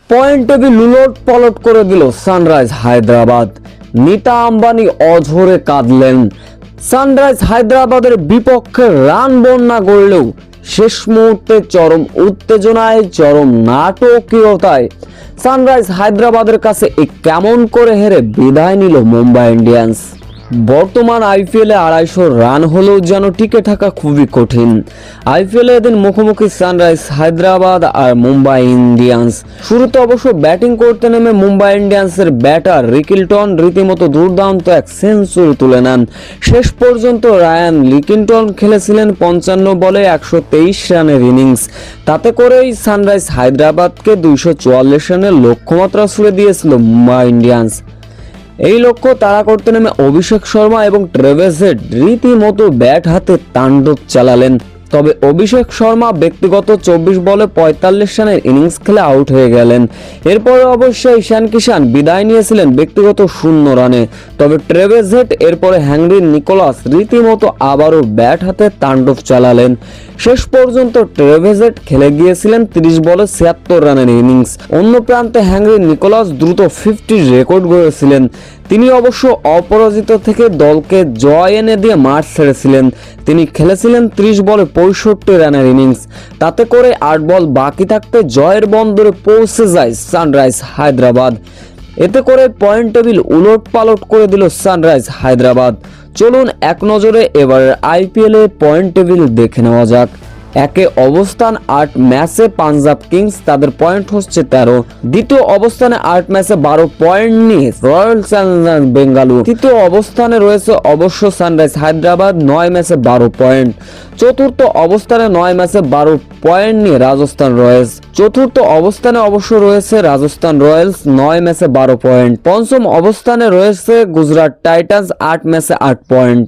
Point table উলট পালট করে দিল সানরাইজ হায়দ্রাবাদ। নীতা আম্বানি অঝরে কাঁদলেন। সানরাইজ হায়দ্রাবাদের বিপক্ষে রান বন্যা গড়লেও শেষ মুহূর্তে চরম উত্তেজনায়, চরম নাটকীয়তায় সানরাইজ হায়দ্রাবাদের কাছে কেমন করে হেরে বিদায় নিল মুম্বাই ইন্ডিয়ান্স। বর্তমান আইপিএলে 250 রান হলেও যেন টিকে থাকা খুবই কঠিন। আইপিএলে এদিন মুখোমুখি সানরাইজ হায়দ্রাবাদ আর মুম্বাই ইন্ডিয়ান্স। শুরুতে অবশ্য ব্যাটিং করতে নেমে মুম্বাই ইন্ডিয়ান্সের ব্যাটার রিকিলটন রীতিমতো দুর্দান্ত এক সেঞ্চুরি তুলে নেন। শেষ পর্যন্ত রায়ান লিকিংটন খেলেছিলেন 55 বলে 123 রানের ইনিংস। তাতে করেই সানরাইজ হায়দ্রাবাদকে 244 রানের লক্ষ্যমাত্রা ছুড়ে দিয়েছিল মুম্বাই ইন্ডিয়ান্স। এই লক্ষ্য তাড়া করতে নেমে অভিষেক শর্মা এবং ট্রেভিস হেড রীতিমতো ব্যাট হাতে তাণ্ডব চালালেন। তবে অভিষেক শর্মা ব্যক্তিগত 24 বলে 45 রানের ইনিংস খেলে আউট হয়ে গেলেন। এরপরে অবশ্যই ঈশান কিষান বিদায় নিয়েছিলেন ব্যক্তিগত 0 রানে। তবে ট্রেভিস হেড এরপরে হেনরি নিকোলাস রীতিমতো আবারও ব্যাট হাতে তাণ্ডব চালালেন। শেষ পর্যন্ত ট্রেভিস হেড খেলে গিয়েছিলেন 30 বলে 76 রানের ইনিংস। অন্য প্রান্তে হেনরি নিকোলাস দ্রুত 50 রেকর্ড গড়েছিলেন। তিনি অবশ্য অপরাজিত থেকে দলকে জয় এনে দিয়ে মাঠ ছেড়েছিলেন। তিনি খেলেছিলেন 30 বলে 65 রানের ইনিংস। তাতে করে 8 বল বাকি থাকতে জয়ের বন্দরে পৌঁছে যায় সানরাইজ হায়দ্রাবাদ। এতে করে পয়েন্ট টেবিল উলট পালট করে দিল সানরাইজ হায়দ্রাবাদ। চলুন এক নজরে এবারের আইপিএলে পয়েন্ট টেবিল দেখে নেওয়া যাক। একে অবস্থান 8 ম্যাচে পাঞ্জাব কিংস, তাদের পয়েন্ট হচ্ছে 13। দ্বিতীয় অবস্থানে 8 ম্যাচে 12 পয়েন্ট নিয়ে রয়্যাল চ্যালেঞ্জার্স বেঙ্গালুরু। তৃতীয় অবস্থানে রয়েছে অবশ্য সানরাইজ হায়দ্রাবাদ 9 ম্যাচে 12 পয়েন্ট। চতুর্থ অবস্থানে 9 ম্যাচে 12 পয়েন্ট নিয়ে রাজস্থান রয়্যালস। চতুর্থ অবস্থানে অবশ্য রয়েছে রাজস্থান রয়্যালস 9 ম্যাচে 12 পয়েন্ট। পঞ্চম অবস্থানে রয়েছে গুজরাট টাইটান্স 8 ম্যাচে 8 পয়েন্ট।